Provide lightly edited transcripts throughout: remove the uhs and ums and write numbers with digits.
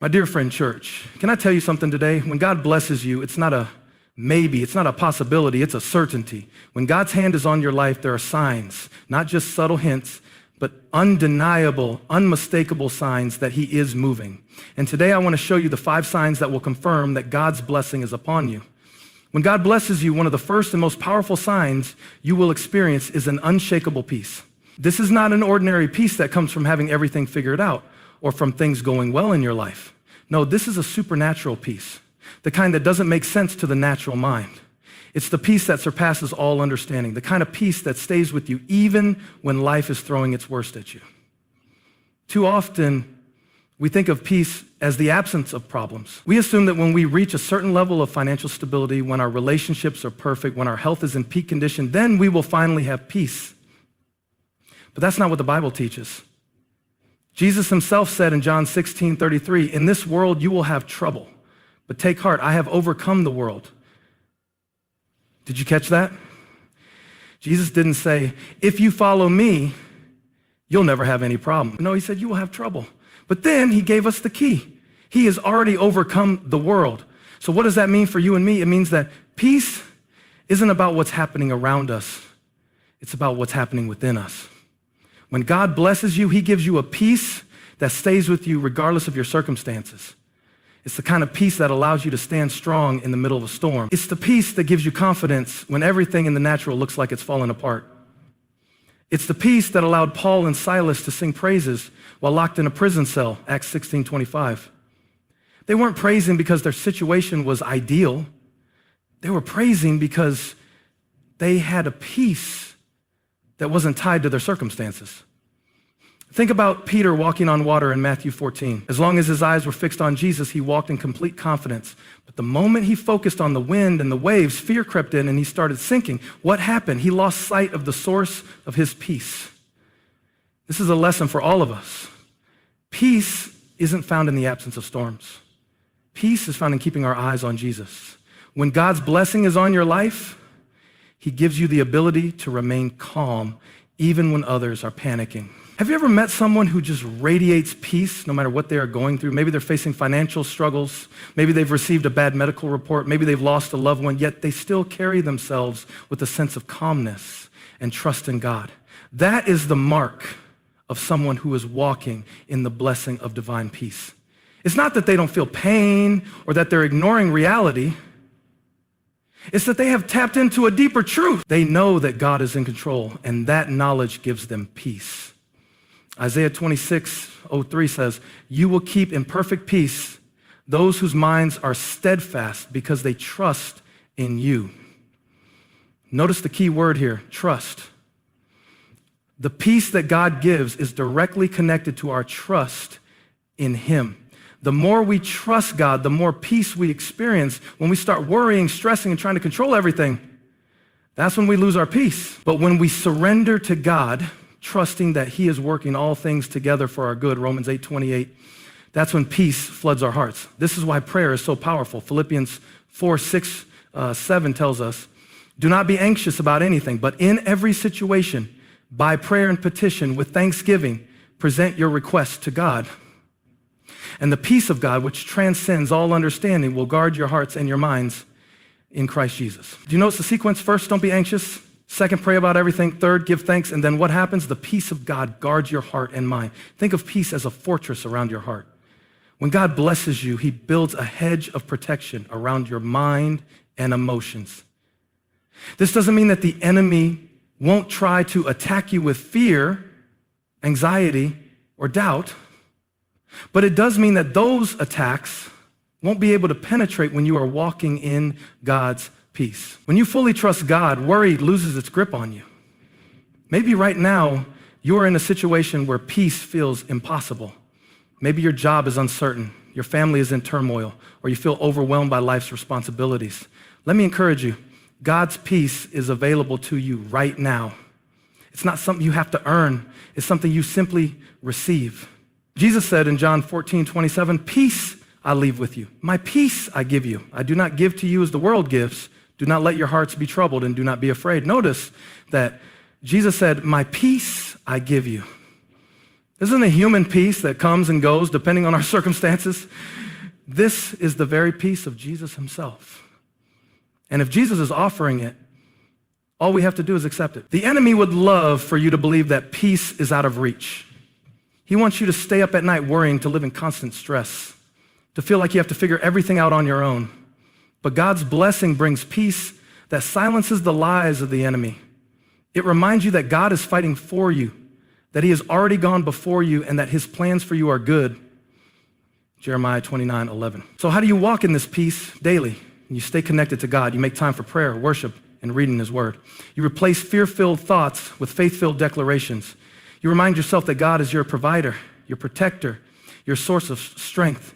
My dear friend, church, can I tell you something today? When God blesses you, it's not a maybe, it's not a possibility, it's a certainty. When God's hand is on your life, there are signs, not just subtle hints, but undeniable, unmistakable signs that he is moving. And today I want to show you the 5 signs that will confirm that God's blessing is upon you. When God blesses you, one of the first and most powerful signs you will experience is an unshakable peace. This is not an ordinary peace that comes from having everything figured out or from things going well in your life. No, this is a supernatural peace, the kind that doesn't make sense to the natural mind. It's the peace that surpasses all understanding, the kind of peace that stays with you even when life is throwing its worst at you. Too often, we think of peace as the absence of problems. We assume that when we reach a certain level of financial stability, when our relationships are perfect, when our health is in peak condition, then we will finally have peace. But that's not what the Bible teaches. Jesus himself said in John 16:33, "In this world you will have trouble, but take heart, I have overcome the world." Did you catch that? Jesus didn't say, "If you follow me, you'll never have any problem." No, he said, "You will have trouble." But then he gave us the key. He has already overcome the world. So what does that mean for you and me? It means that peace isn't about what's happening around us. It's about what's happening within us. When God blesses you, he gives you a peace that stays with you regardless of your circumstances. It's the kind of peace that allows you to stand strong in the middle of a storm. It's the peace that gives you confidence when everything in the natural looks like it's falling apart. It's the peace that allowed Paul and Silas to sing praises while locked in a prison cell, Acts 16:25. They weren't praising because their situation was ideal. They were praising because they had a peace that wasn't tied to their circumstances. Think about Peter walking on water in Matthew 14. As long as his eyes were fixed on Jesus, he walked in complete confidence. But the moment he focused on the wind and the waves, fear crept in and he started sinking. What happened? He lost sight of the source of his peace. This is a lesson for all of us. Peace isn't found in the absence of storms. Peace is found in keeping our eyes on Jesus. When God's blessing is on your life, he gives you the ability to remain calm even when others are panicking. Have you ever met someone who just radiates peace no matter what they are going through? Maybe they're facing financial struggles. Maybe they've received a bad medical report. Maybe they've lost a loved one, yet they still carry themselves with a sense of calmness and trust in God. That is the mark of someone who is walking in the blessing of divine peace. It's not that they don't feel pain or that they're ignoring reality. It's that they have tapped into a deeper truth. They know that God is in control, and that knowledge gives them peace. Isaiah 26:03 says, "You will keep in perfect peace those whose minds are steadfast because they trust in you." Notice the key word here, trust. The peace that God gives is directly connected to our trust in him. The more we trust God, the more peace we experience. When we start worrying, stressing, and trying to control everything, that's when we lose our peace. But when we surrender to God, trusting that he is working all things together for our good, Romans 8:28, that's when peace floods our hearts. This is why prayer is so powerful. Philippians 4:6-7 tells us, "Do not be anxious about anything, but in every situation, by prayer and petition, with thanksgiving, present your requests to God. And the peace of God, which transcends all understanding, will guard your hearts and your minds in Christ Jesus." Do you notice the sequence? First, don't be anxious. Second, pray about everything. Third, give thanks. And then what happens? The peace of God guards your heart and mind. Think of peace as a fortress around your heart. When God blesses you, he builds a hedge of protection around your mind and emotions. This doesn't mean that the enemy won't try to attack you with fear, anxiety, or doubt. But it does mean that those attacks won't be able to penetrate when you are walking in God's peace. When you fully trust God, worry loses its grip on you. Maybe right now, you're in a situation where peace feels impossible. Maybe your job is uncertain, your family is in turmoil, or you feel overwhelmed by life's responsibilities. Let me encourage you, God's peace is available to you right now. It's not something you have to earn, it's something you simply receive. Jesus said in John 14:27, "Peace I leave with you. My peace I give you. I do not give to you as the world gives. Do not let your hearts be troubled and do not be afraid." Notice that Jesus said, "My peace I give you." Isn't a human peace that comes and goes depending on our circumstances? This is the very peace of Jesus himself. And if Jesus is offering it, all we have to do is accept it. The enemy would love for you to believe that peace is out of reach. He wants you to stay up at night worrying, to live in constant stress, to feel like you have to figure everything out on your own. But God's blessing brings peace that silences the lies of the enemy. It reminds you that God is fighting for you, that he has already gone before you, and that his plans for you are good. Jeremiah 29:11. So how do you walk in this peace daily? You stay connected to God. You make time for prayer, worship, and reading his word. You replace fear-filled thoughts with faith-filled declarations. You remind yourself that God is your provider, your protector, your source of strength.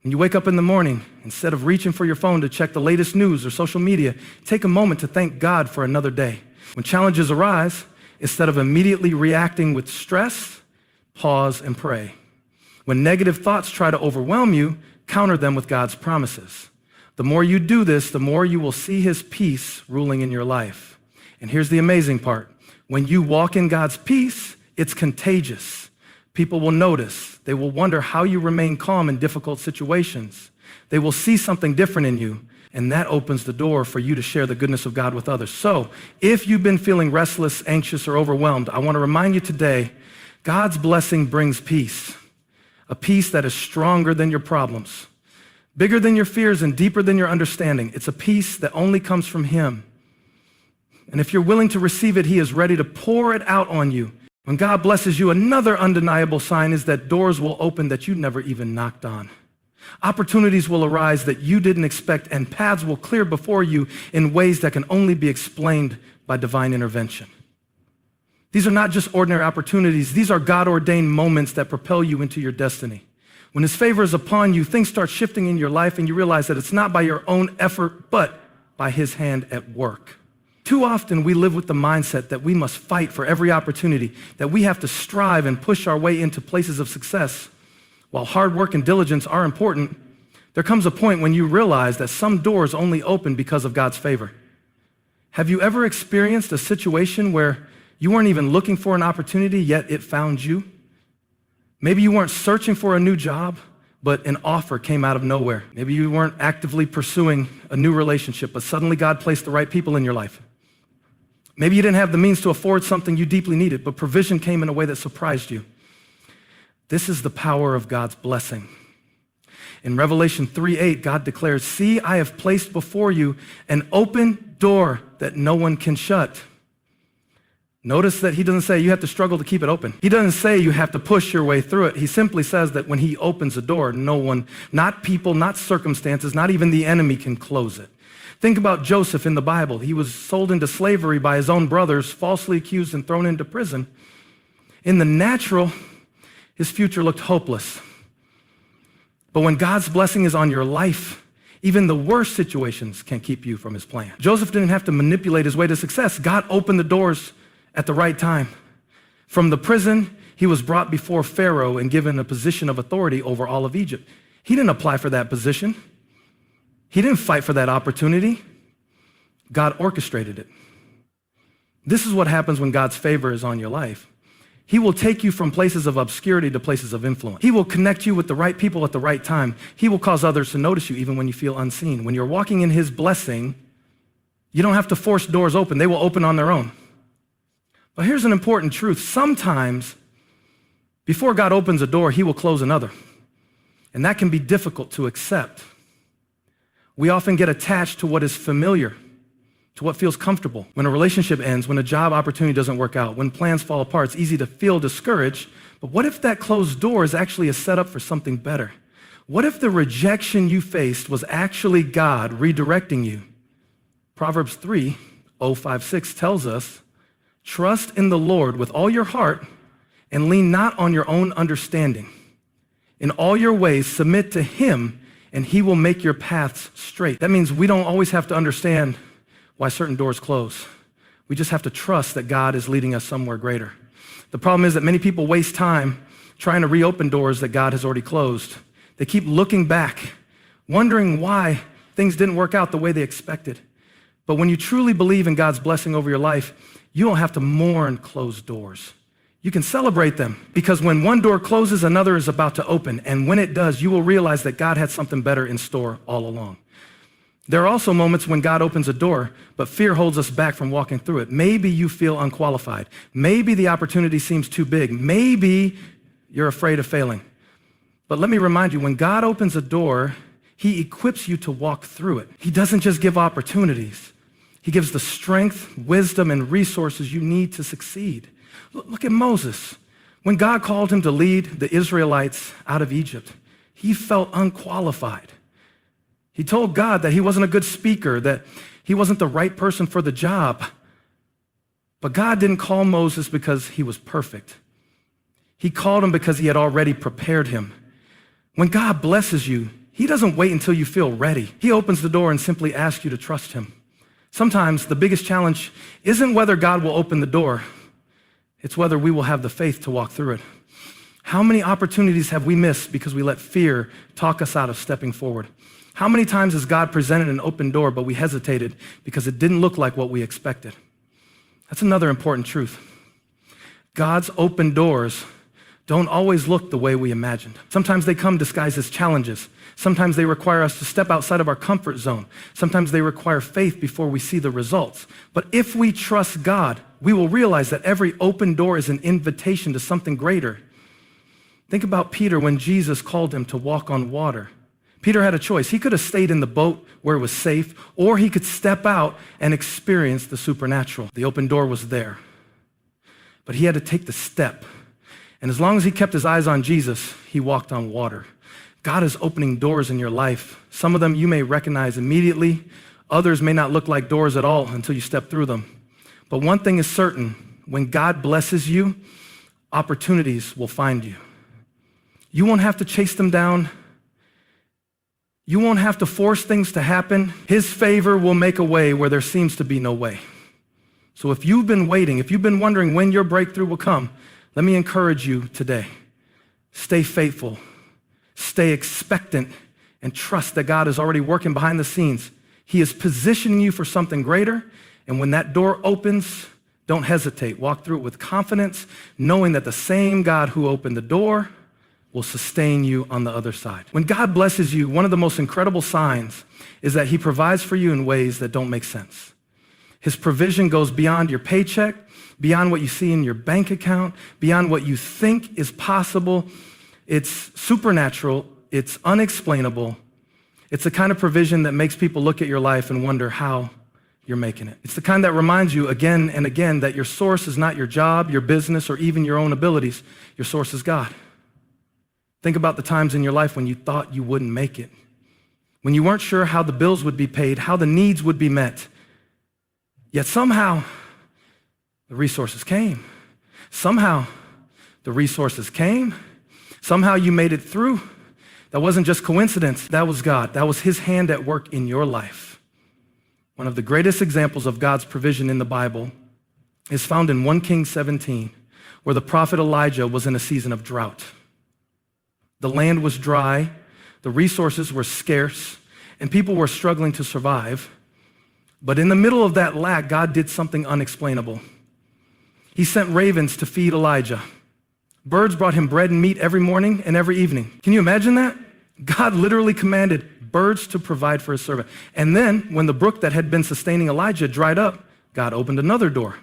When you wake up in the morning, instead of reaching for your phone to check the latest news or social media, take a moment to thank God for another day. When challenges arise, instead of immediately reacting with stress, pause and pray. When negative thoughts try to overwhelm you, counter them with God's promises. The more you do this, the more you will see his peace ruling in your life. And here's the amazing part. When you walk in God's peace, it's contagious. People will notice. They will wonder how you remain calm in difficult situations. They will see something different in you, and that opens the door for you to share the goodness of God with others. So, if you've been feeling restless, anxious, or overwhelmed, I want to remind you today, God's blessing brings peace, a peace that is stronger than your problems, bigger than your fears, and deeper than your understanding. It's a peace that only comes from him. And if you're willing to receive it, he is ready to pour it out on you. When God blesses you, another undeniable sign is that doors will open that you never even knocked on. Opportunities will arise that you didn't expect, and paths will clear before you in ways that can only be explained by divine intervention. These are not just ordinary opportunities. These are God-ordained moments that propel you into your destiny. When his favor is upon you, things start shifting in your life, and you realize that it's not by your own effort, but by his hand at work. Too often, we live with the mindset that we must fight for every opportunity, that we have to strive and push our way into places of success. While hard work and diligence are important, there comes a point when you realize that some doors only open because of God's favor. Have you ever experienced a situation where you weren't even looking for an opportunity, yet it found you? Maybe you weren't searching for a new job, but an offer came out of nowhere. Maybe you weren't actively pursuing a new relationship, but suddenly God placed the right people in your life. Maybe you didn't have the means to afford something you deeply needed, but provision came in a way that surprised you. This is the power of God's blessing. In Revelation 3:8, God declares, "See, I have placed before you an open door that no one can shut." Notice that he doesn't say you have to struggle to keep it open. He doesn't say you have to push your way through it. He simply says that when he opens a door, no one, not people, not circumstances, not even the enemy can close it. Think about Joseph in the Bible. He was sold into slavery by his own brothers, falsely accused and thrown into prison. In the natural, his future looked hopeless. But when God's blessing is on your life, even the worst situations can keep you from his plan. Joseph didn't have to manipulate his way to success. God opened the doors at the right time. From the prison, he was brought before Pharaoh and given a position of authority over all of Egypt. He didn't apply for that position. He didn't fight for that opportunity. God orchestrated it. This is what happens when God's favor is on your life. He will take you from places of obscurity to places of influence. He will connect you with the right people at the right time. He will cause others to notice you even when you feel unseen. When you're walking in his blessing, you don't have to force doors open. They will open on their own. But here's an important truth. Sometimes, before God opens a door, he will close another. And that can be difficult to accept. We often get attached to what is familiar, to what feels comfortable. When a relationship ends, when a job opportunity doesn't work out, when plans fall apart, it's easy to feel discouraged. But what if that closed door is actually a setup for something better? What if the rejection you faced was actually God redirecting you? Proverbs 3:5-6 tells us, "Trust in the Lord with all your heart and lean not on your own understanding. In all your ways submit to him, and he will make your paths straight." That means we don't always have to understand why certain doors close. We just have to trust that God is leading us somewhere greater. The problem is that many people waste time trying to reopen doors that God has already closed. They keep looking back, wondering why things didn't work out the way they expected. But when you truly believe in God's blessing over your life, you don't have to mourn closed doors. You can celebrate them because when one door closes, another is about to open. And when it does, you will realize that God had something better in store all along. There are also moments when God opens a door, but fear holds us back from walking through it. Maybe you feel unqualified. Maybe the opportunity seems too big. Maybe you're afraid of failing. But let me remind you, when God opens a door, he equips you to walk through it. He doesn't just give opportunities. He gives the strength, wisdom, and resources you need to succeed. Look at Moses. When God called him to lead the Israelites out of Egypt, he felt unqualified. He told God that he wasn't a good speaker, that he wasn't the right person for the job. But God didn't call Moses because he was perfect. He called him because he had already prepared him. When God blesses you, he doesn't wait until you feel ready. He opens the door and simply asks you to trust him. Sometimes the biggest challenge isn't whether God will open the door, it's whether we will have the faith to walk through it. How many opportunities have we missed because we let fear talk us out of stepping forward? How many times has God presented an open door, but we hesitated because it didn't look like what we expected? That's another important truth. God's open doors don't always look the way we imagined. Sometimes they come disguised as challenges. Sometimes they require us to step outside of our comfort zone. Sometimes they require faith before we see the results. But if we trust God, we will realize that every open door is an invitation to something greater. Think about Peter when Jesus called him to walk on water. Peter had a choice. He could have stayed in the boat where it was safe, or he could step out and experience the supernatural. The open door was there. But he had to take the step. And as long as he kept his eyes on Jesus, he walked on water. God is opening doors in your life. Some of them you may recognize immediately. Others may not look like doors at all until you step through them. But one thing is certain, when God blesses you, opportunities will find you. You won't have to chase them down. You won't have to force things to happen. His favor will make a way where there seems to be no way. So if you've been waiting, if you've been wondering when your breakthrough will come, let me encourage you today. Stay faithful, stay expectant, and trust that God is already working behind the scenes. He is positioning you for something greater, and when that door opens, don't hesitate. Walk through it with confidence, knowing that the same God who opened the door will sustain you on the other side. When God blesses you, one of the most incredible signs is that he provides for you in ways that don't make sense. His provision goes beyond your paycheck, beyond what you see in your bank account, beyond what you think is possible. It's supernatural, it's unexplainable. It's the kind of provision that makes people look at your life and wonder how you're making it. It's the kind that reminds you again and again that your source is not your job, your business, or even your own abilities. Your source is God. Think about the times in your life when you thought you wouldn't make it, when you weren't sure how the bills would be paid, how the needs would be met. Yet somehow, the resources came. Somehow, the resources came. Somehow you made it through. That wasn't just coincidence. That was God. That was his hand at work in your life. One of the greatest examples of God's provision in the Bible is found in 1 Kings 17, where the prophet Elijah was in a season of drought. The land was dry, the resources were scarce, and people were struggling to survive. But in the middle of that lack, God did something unexplainable. He sent ravens to feed Elijah. Birds brought him bread and meat every morning and every evening. Can you imagine that? God literally commanded birds to provide for his servant. And then, when the brook that had been sustaining Elijah dried up, God opened another door.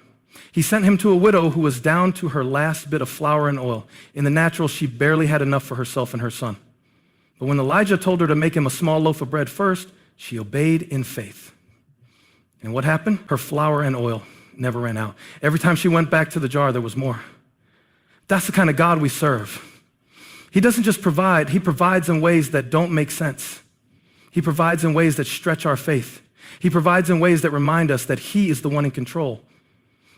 He sent him to a widow who was down to her last bit of flour and oil. In the natural, she barely had enough for herself and her son. But when Elijah told her to make him a small loaf of bread first, she obeyed in faith. And what happened? Her flour and oil never ran out. Every time she went back to the jar, there was more. That's the kind of God we serve. He doesn't just provide, he provides in ways that don't make sense. He provides in ways that stretch our faith. He provides in ways that remind us that he is the one in control.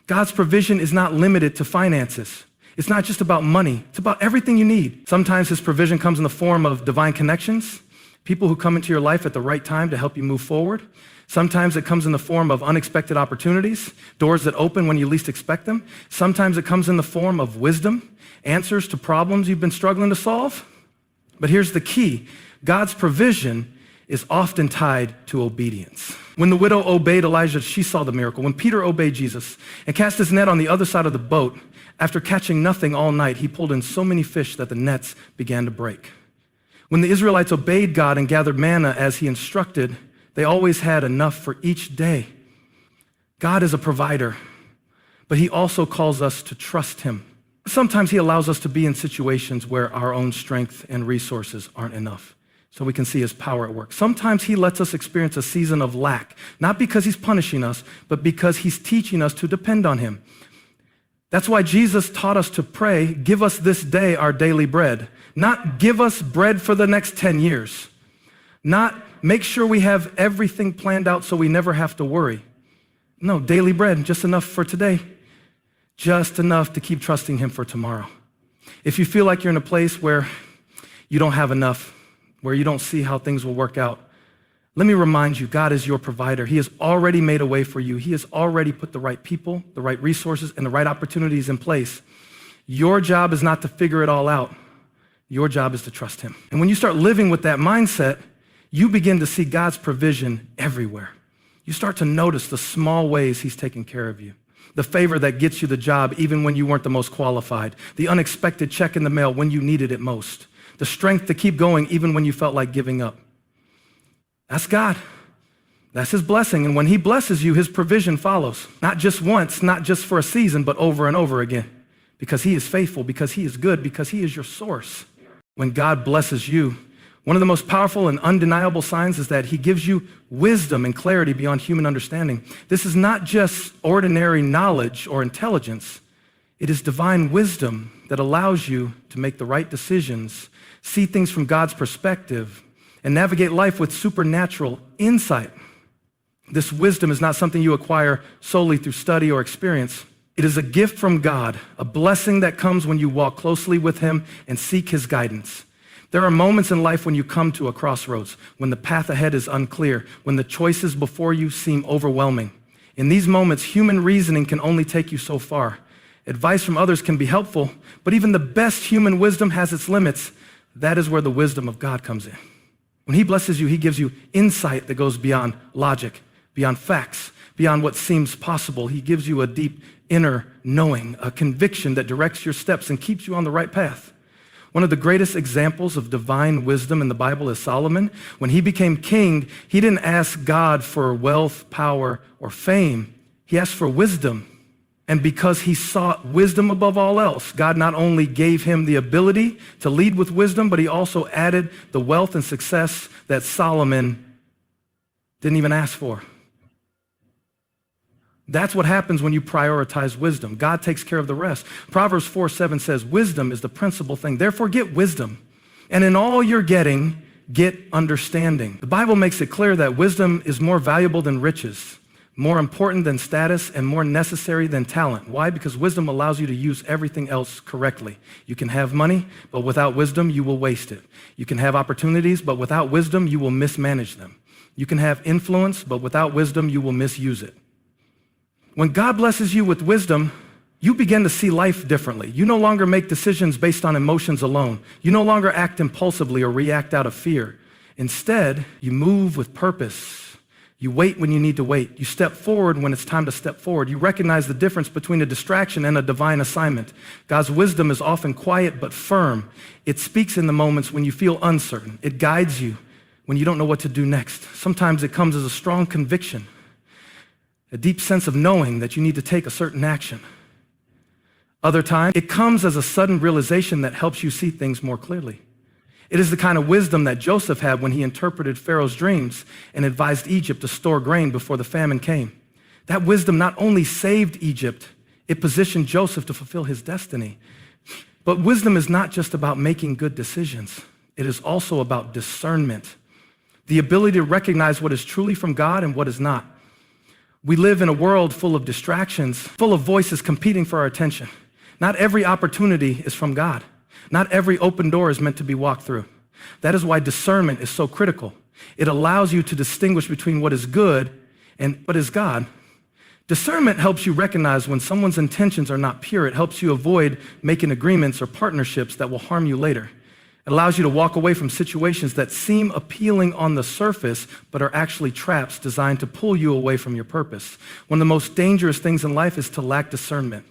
God's provision is not limited to finances. It's not just about money. It's about everything you need. Sometimes his provision comes in the form of divine connections, people who come into your life at the right time to help you move forward. Sometimes it comes in the form of unexpected opportunities, doors that open when you least expect them. Sometimes it comes in the form of wisdom, answers to problems you've been struggling to solve. But here's the key. God's provision is often tied to obedience. When the widow obeyed Elijah, she saw the miracle. When Peter obeyed Jesus and cast his net on the other side of the boat, After catching nothing all night, he pulled in so many fish that the nets began to break. When the Israelites obeyed God and gathered manna as he instructed, they always had enough for each day. God is a provider, but he also calls us to trust him. Sometimes he allows us to be in situations where our own strength and resources aren't enough, so we can see his power at work. Sometimes he lets us experience a season of lack, not because he's punishing us, but because he's teaching us to depend on him. That's why Jesus taught us to pray, give us this day our daily bread. Not give us bread for the next 10 years. Not make sure we have everything planned out so we never have to worry. No, daily bread, just enough for today. Just enough to keep trusting him for tomorrow. If you feel like you're in a place where you don't have enough, where you don't see how things will work out, let me remind you, God is your provider. He has already made a way for you. He has already put the right people, the right resources, and the right opportunities in place. Your job is not to figure it all out. Your job is to trust him. And when you start living with that mindset, you begin to see God's provision everywhere. You start to notice the small ways he's taking care of you. The favor that gets you the job even when you weren't the most qualified. The unexpected check in the mail when you needed it most. The strength to keep going even when you felt like giving up. That's God. That's his blessing. And when he blesses you, his provision follows. Not just once, not just for a season, but over and over again. Because he is faithful, because he is good, because he is your source. When God blesses you, one of the most powerful and undeniable signs is that he gives you wisdom and clarity beyond human understanding. This is not just ordinary knowledge or intelligence. It is divine wisdom that allows you to make the right decisions, see things from God's perspective, and navigate life with supernatural insight. This wisdom is not something you acquire solely through study or experience. It is a gift from God, a blessing that comes when you walk closely with him and seek his guidance. There are moments in life when you come to a crossroads, when the path ahead is unclear, when the choices before you seem overwhelming. In these moments, human reasoning can only take you so far. Advice from others can be helpful, but even the best human wisdom has its limits. That is where the wisdom of God comes in. When he blesses you, he gives you insight that goes beyond logic, beyond facts, beyond what seems possible. He gives you a deep inner knowing, a conviction that directs your steps and keeps you on the right path. One of the greatest examples of divine wisdom in the Bible is Solomon. When he became king, he didn't ask God for wealth, power, or fame. He asked for wisdom. And because he sought wisdom above all else, God not only gave him the ability to lead with wisdom, but he also added the wealth and success that Solomon didn't even ask for. That's what happens when you prioritize wisdom. God takes care of the rest. Proverbs 4:7 says, wisdom is the principal thing. Therefore, get wisdom. And in all you're getting, get understanding. The Bible makes it clear that wisdom is more valuable than riches, more important than status, and more necessary than talent. Why? Because wisdom allows you to use everything else correctly. You can have money, but without wisdom, you will waste it. You can have opportunities, but without wisdom, you will mismanage them. You can have influence, but without wisdom, you will misuse it. When God blesses you with wisdom, you begin to see life differently. You no longer make decisions based on emotions alone. You no longer act impulsively or react out of fear. Instead, you move with purpose. You wait when you need to wait. You step forward when it's time to step forward. You recognize the difference between a distraction and a divine assignment. God's wisdom is often quiet but firm. It speaks in the moments when you feel uncertain. It guides you when you don't know what to do next. Sometimes it comes as a strong conviction, a deep sense of knowing that you need to take a certain action. Other times, it comes as a sudden realization that helps you see things more clearly. It is the kind of wisdom that Joseph had when he interpreted Pharaoh's dreams and advised Egypt to store grain before the famine came. That wisdom not only saved Egypt, it positioned Joseph to fulfill his destiny. But wisdom is not just about making good decisions. It is also about discernment, the ability to recognize what is truly from God and what is not. We live in a world full of distractions, full of voices competing for our attention. Not every opportunity is from God. Not every open door is meant to be walked through. That is why discernment is so critical. It allows you to distinguish between what is good and what is God. Discernment helps you recognize when someone's intentions are not pure. It helps you avoid making agreements or partnerships that will harm you later. It allows you to walk away from situations that seem appealing on the surface, but are actually traps designed to pull you away from your purpose. One of the most dangerous things in life is to lack discernment.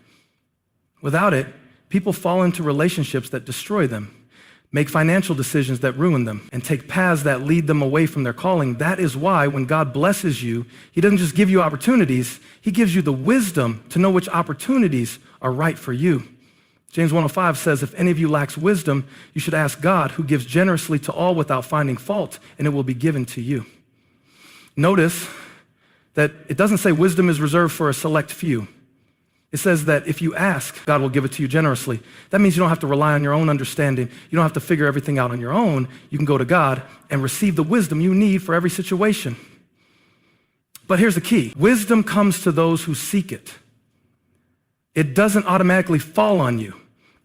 Without it, people fall into relationships that destroy them, make financial decisions that ruin them, and take paths that lead them away from their calling. That is why when God blesses you, he doesn't just give you opportunities, he gives you the wisdom to know which opportunities are right for you. James 1:5 says, if any of you lacks wisdom, you should ask God, who gives generously to all without finding fault, and it will be given to you. Notice that it doesn't say wisdom is reserved for a select few. It says that if you ask, God will give it to you generously. That means you don't have to rely on your own understanding. You don't have to figure everything out on your own. You can go to God and receive the wisdom you need for every situation. But here's the key. Wisdom comes to those who seek it. It doesn't automatically fall on you.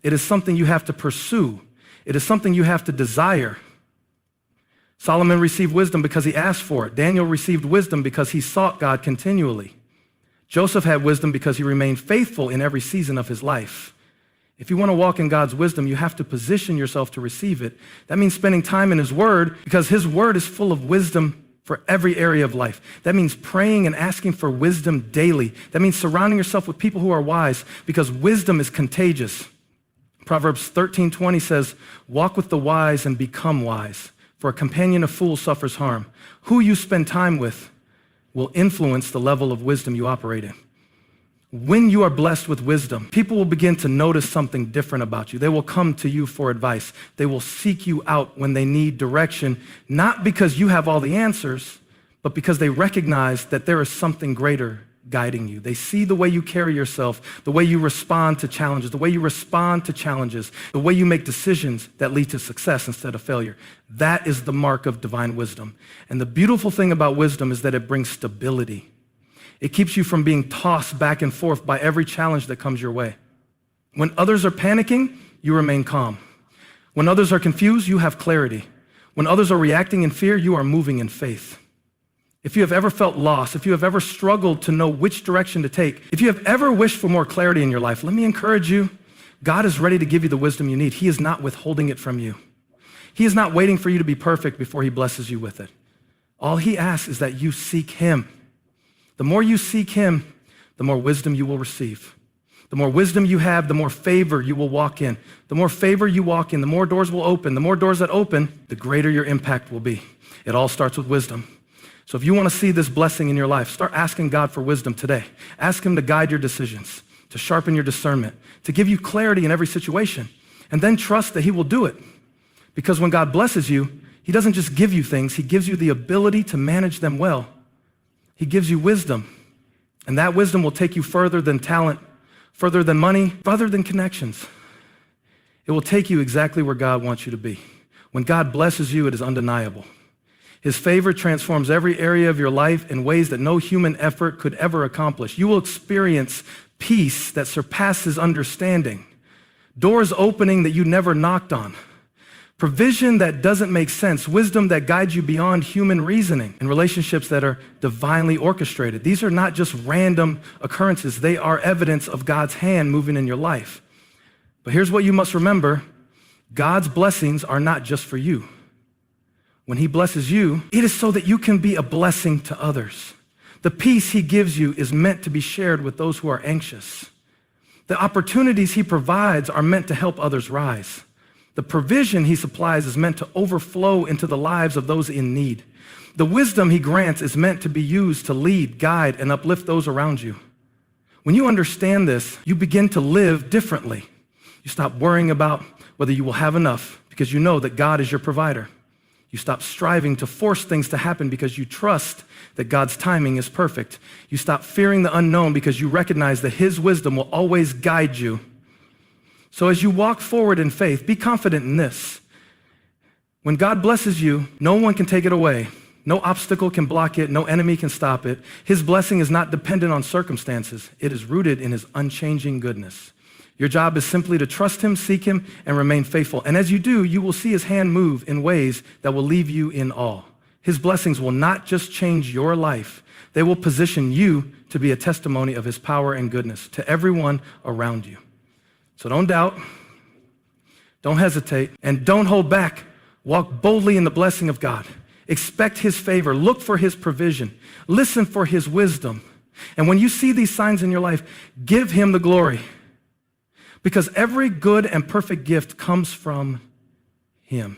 It is something you have to pursue. It is something you have to desire. Solomon received wisdom because he asked for it. Daniel received wisdom because he sought God continually. Joseph had wisdom because he remained faithful in every season of his life. If you want to walk in God's wisdom, you have to position yourself to receive it. That means spending time in his word because his word is full of wisdom for every area of life. That means praying and asking for wisdom daily. That means surrounding yourself with people who are wise because wisdom is contagious. Proverbs 13:20 says, walk with the wise and become wise, for a companion of fools suffers harm. Who you spend time with will influence the level of wisdom you operate in. When you are blessed with wisdom, people will begin to notice something different about you. They will come to you for advice. They will seek you out when they need direction, not because you have all the answers, but because they recognize that there is something greater guiding you. They see the way you carry yourself, the way you respond to challenges, the way you respond to challenges, the way you make decisions that lead to success instead of failure. That is the mark of divine wisdom. And the beautiful thing about wisdom is that it brings stability. It keeps you from being tossed back and forth by every challenge that comes your way. When others are panicking, you remain calm. When others are confused, you have clarity. When others are reacting in fear, you are moving in faith. If you have ever felt lost, if you have ever struggled to know which direction to take, if you have ever wished for more clarity in your life, let me encourage you, God is ready to give you the wisdom you need. He is not withholding it from you. He is not waiting for you to be perfect before he blesses you with it. All he asks is that you seek him. The more you seek him, the more wisdom you will receive. The more wisdom you have, the more favor you will walk in. The more favor you walk in, the more doors will open. The more doors that open, the greater your impact will be. It all starts with wisdom. So if you want to see this blessing in your life, start asking God for wisdom today. Ask him to guide your decisions, to sharpen your discernment, to give you clarity in every situation, and then trust that he will do it. Because when God blesses you, he doesn't just give you things, he gives you the ability to manage them well. He gives you wisdom, and that wisdom will take you further than talent, further than money, further than connections. It will take you exactly where God wants you to be. When God blesses you, it is undeniable. His favor transforms every area of your life in ways that no human effort could ever accomplish. You will experience peace that surpasses understanding, doors opening that you never knocked on, provision that doesn't make sense, wisdom that guides you beyond human reasoning, and relationships that are divinely orchestrated. These are not just random occurrences. They are evidence of God's hand moving in your life. But here's what you must remember. God's blessings are not just for you. When he blesses you, it is so that you can be a blessing to others. The peace he gives you is meant to be shared with those who are anxious. The opportunities he provides are meant to help others rise. The provision he supplies is meant to overflow into the lives of those in need. The wisdom he grants is meant to be used to lead, guide, and uplift those around you. When you understand this, you begin to live differently. You stop worrying about whether you will have enough because you know that God is your provider. You stop striving to force things to happen because you trust that God's timing is perfect. You stop fearing the unknown because you recognize that his wisdom will always guide you. So as you walk forward in faith, be confident in this. When God blesses you, no one can take it away. No obstacle can block it. No enemy can stop it. His blessing is not dependent on circumstances. It is rooted in his unchanging goodness. Your job is simply to trust him, seek him, and remain faithful. And as you do, you will see his hand move in ways that will leave you in awe. His blessings will not just change your life. They will position you to be a testimony of his power and goodness to everyone around you. So don't doubt, don't hesitate, and don't hold back. Walk boldly in the blessing of God. Expect his favor. Look for his provision. Listen for his wisdom. And when you see these signs in your life, give him the glory. Because every good and perfect gift comes from him.